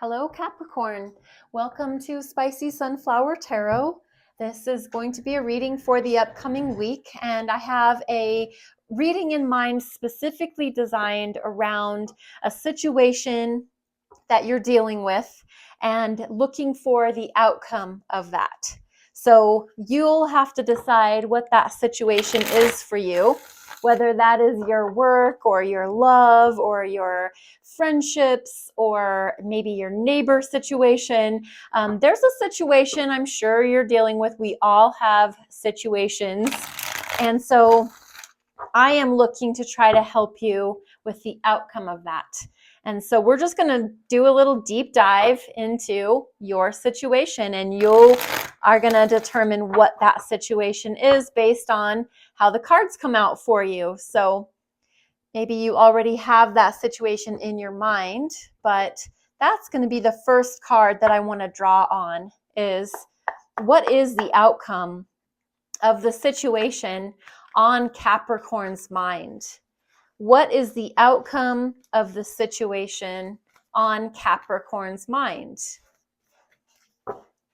Hello, Capricorn. Welcome to Spicy Sunflower Tarot. This is going to be a reading for the upcoming week, and I have a reading in mind specifically designed around a situation that you're dealing with and looking for the outcome of that. So you'll have to decide what that situation is for you, whether that is your work or your love or your friendships or maybe your neighbor situation. There's a situation I'm sure you're dealing with. We all have situations. And so I am looking to try to help you with the outcome of that. And so we're just going to do a little deep dive into your situation, and you are going to determine what that situation is based on how the cards come out for you. So maybe you already have that situation in your mind, but that's going to be the first card that I want to draw on is what is the outcome of the situation on Capricorn's mind? What is the outcome of the situation on Capricorn's mind?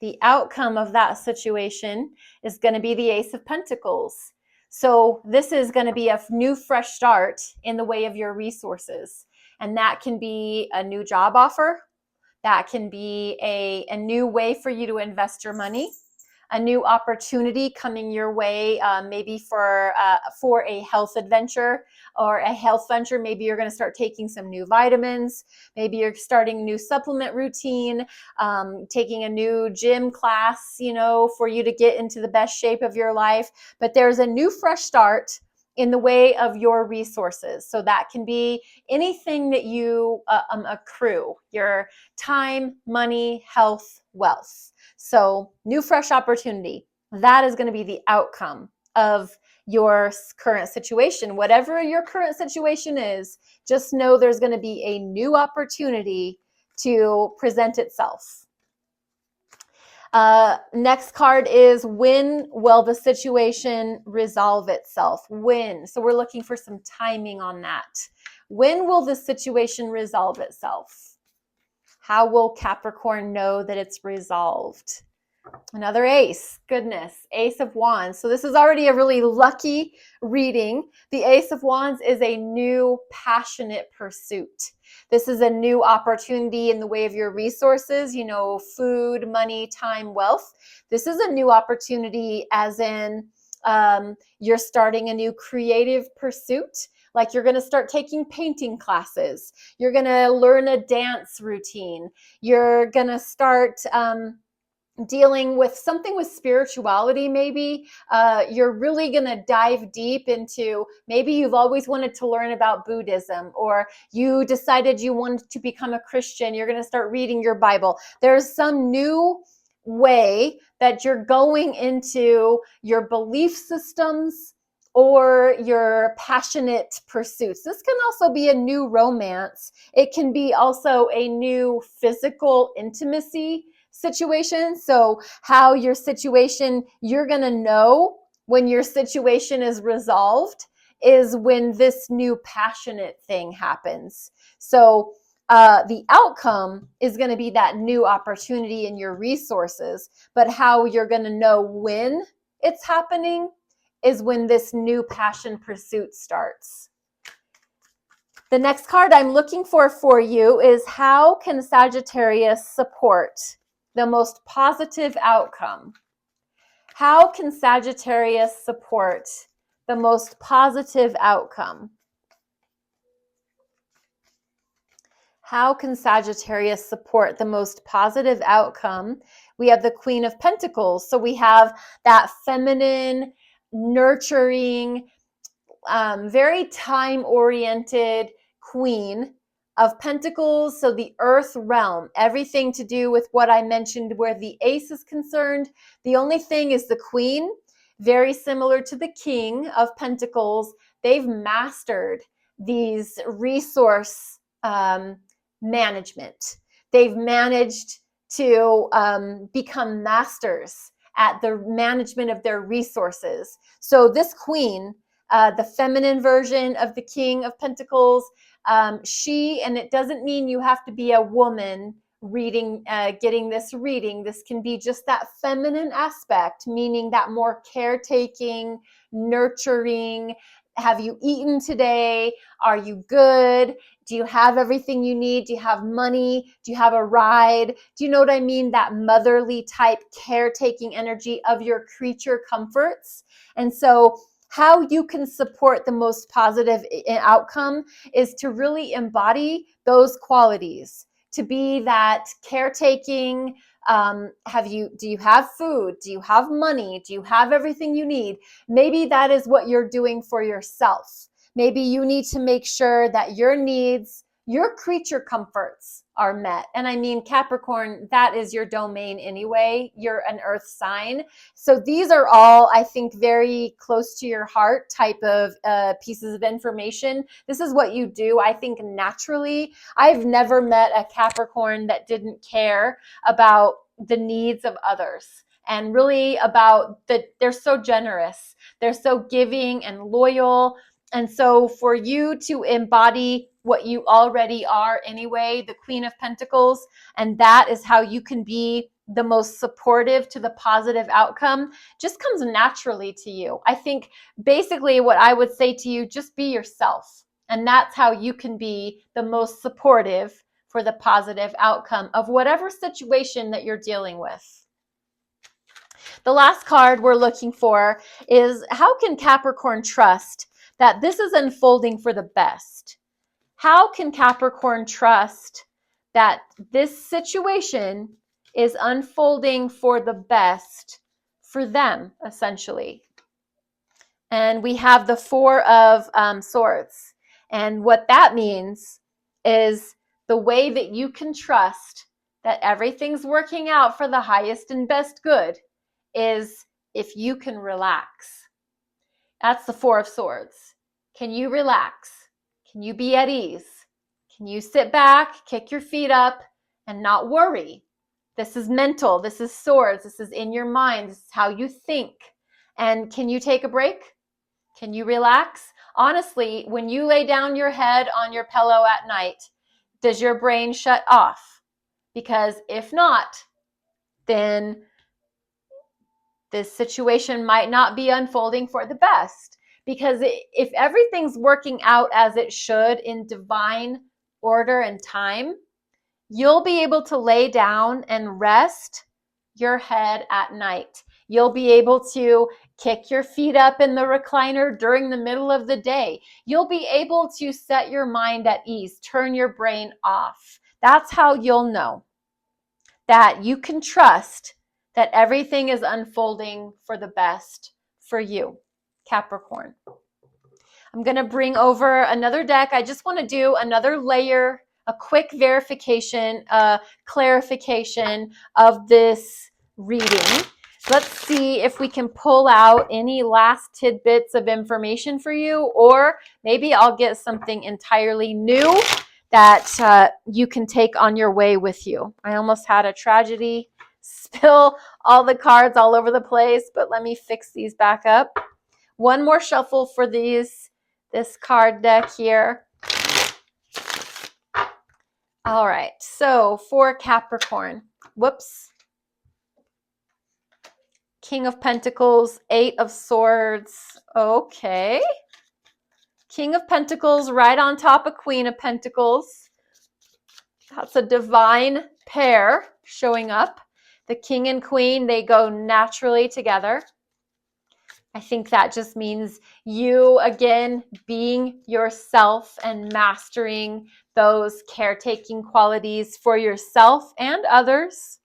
The outcome of that situation is going to be the Ace of Pentacles. So this is going to be a new fresh start in the way of your resources. And that can be a new job offer. That can be a new way for you to invest your money. A new opportunity coming your way, maybe for a health adventure or a health venture. Maybe you're going to start taking some new vitamins. Maybe you're starting a new supplement routine, taking a new gym class, for you to get into the best shape of your life. But there's a new fresh start in the way of your resources. So that can be anything that you accrue, your time, money, health, wealth. So new fresh opportunity. That is going to be the outcome of your current situation. Whatever your current situation is, just know there's going to be a new opportunity to present itself. Next card is when will the situation resolve itself? When? So we're looking for some timing on that. When will the situation resolve itself? How will Capricorn know that it's resolved? Another ace. Goodness. Ace of Wands. So this is already a really lucky reading. The Ace of Wands is a new passionate pursuit. This is a new opportunity in the way of your resources, food, money, time, wealth. This is a new opportunity as in you're starting a new creative pursuit. Like you're going to start taking painting classes. You're going to learn a dance routine. You're going to start dealing with something with spirituality. Maybe you're really going to dive deep into, maybe you've always wanted to learn about Buddhism, or you decided you wanted to become a Christian. You're going to start reading your Bible. There's some new way that you're going into your belief systems or your passionate pursuits. This can also be a new romance. It can be also a new physical intimacy situation. So how your situation, you're going to know when your situation is resolved is when this new passionate thing happens. So the outcome is going to be that new opportunity in your resources, but how you're going to know when it's happening is when this new passion pursuit starts. The next card I'm looking for you is how can Sagittarius support the most positive outcome? How can Sagittarius support the most positive outcome? How can Sagittarius support the most positive outcome? We have the Queen of Pentacles. So we have that feminine, nurturing, very time-oriented Queen of Pentacles. So the earth realm, everything to do with what I mentioned where the ace is concerned. The only thing is the Queen, very similar to the King of Pentacles. They've mastered these resource management. They've managed to become masters at the management of their resources. So this Queen, the feminine version of the King of Pentacles, and it doesn't mean you have to be a woman reading, getting this reading. This can be just that feminine aspect, meaning that more caretaking, nurturing. Have you eaten today? Are you good? Do you have everything you need? Do you have money? Do you have a ride? Do you know what I mean? That motherly type caretaking energy of your creature comforts. And so how you can support the most positive outcome is to really embody those qualities, to be that caretaking. Do you have food? Do you have money? Do you have everything you need? Maybe that is what you're doing for yourself. Maybe you need to make sure that your needs, your creature comforts are met. And I mean, Capricorn, that is your domain anyway. You're an earth sign. So these are all, I think, very close to your heart type of pieces of information. This is what you do, I think, naturally. I've never met a Capricorn that didn't care about the needs of others and really about they're so generous. They're so giving and loyal. And so for you to embody what you already are anyway, the Queen of Pentacles, and that is how you can be the most supportive to the positive outcome, just comes naturally to you. I think basically what I would say to you, just be yourself. And that's how you can be the most supportive for the positive outcome of whatever situation that you're dealing with. The last card we're looking for is, how can Capricorn trust that this is unfolding for the best? How can Capricorn trust that this situation is unfolding for the best for them, essentially? And we have the Four of Swords. And what that means is the way that you can trust that everything's working out for the highest and best good is if you can relax. That's the Four of Swords. Can you relax? Can you be at ease? Can you sit back, kick your feet up, and not worry? This is mental. This is swords. This is in your mind. This is how you think. And can you take a break? Can you relax? Honestly, when you lay down your head on your pillow at night, does your brain shut off? Because if not, then this situation might not be unfolding for the best. Because if everything's working out as it should in divine order and time, you'll be able to lay down and rest your head at night. You'll be able to kick your feet up in the recliner during the middle of the day. You'll be able to set your mind at ease, turn your brain off. That's how you'll know that you can trust that everything is unfolding for the best for you, Capricorn. I'm going to bring over another deck. I just want to do another layer, a quick verification, clarification of this reading. Let's see if we can pull out any last tidbits of information for you, or maybe I'll get something entirely new that you can take on your way with you. I almost had a tragedy, spill all the cards all over the place, but let me fix these back up. One more shuffle for this card deck here. All right, so for Capricorn, whoops. King of Pentacles, Eight of Swords, okay. King of Pentacles right on top of Queen of Pentacles. That's a divine pair showing up. The King and Queen, they go naturally together. I think that just means you, again, being yourself and mastering those caretaking qualities for yourself and others.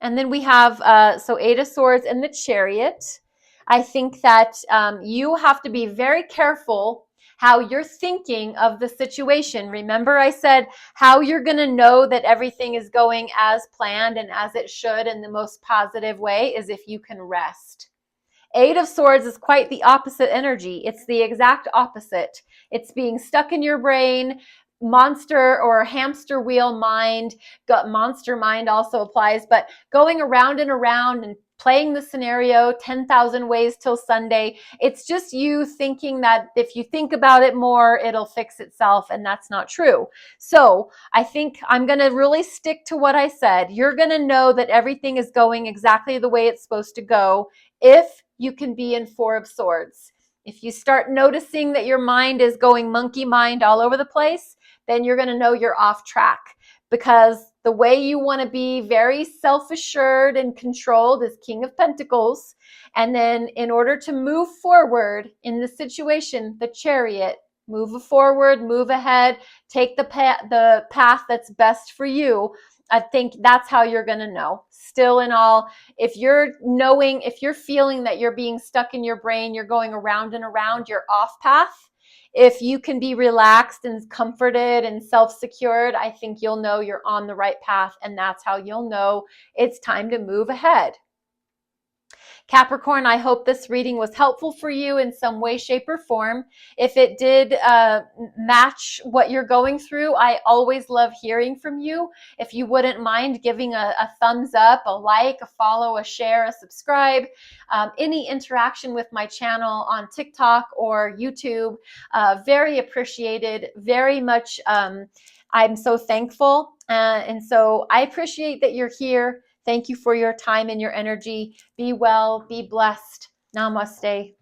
And then we have, Eight of Swords and the Chariot. I think that you have to be very careful how you're thinking of the situation. Remember I said how you're going to know that everything is going as planned and as it should in the most positive way is if you can rest. Eight of Swords is quite the opposite energy. It's the exact opposite. It's being stuck in your brain, monster or hamster wheel mind. Monster mind also applies, but going around and around and playing the scenario 10,000 ways till Sunday. It's just you thinking that if you think about it more, it'll fix itself, and that's not true. So I think I'm going to really stick to what I said. You're going to know that everything is going exactly the way it's supposed to go if you can be in Four of Swords. If you start noticing that your mind is going monkey mind all over the place, then you're going to know you're off track, because the way you want to be very self-assured and controlled is King of Pentacles. And then in order to move forward in the situation, the Chariot, move forward, move ahead, take the path that's best for you. I think that's how you're going to know. Still in all, if you're feeling that you're being stuck in your brain, you're going around and around, you're off path. If you can be relaxed and comforted and self-secured, I think you'll know you're on the right path, and that's how you'll know it's time to move ahead. Capricorn, I hope this reading was helpful for you in some way, shape, or form. If it did match what you're going through, I always love hearing from you. If you wouldn't mind giving a thumbs up, a like, a follow, a share, a subscribe, any interaction with my channel on TikTok or YouTube, very appreciated, very much. I'm so thankful. And so I appreciate that you're here. Thank you for your time and your energy. Be well, be blessed. Namaste.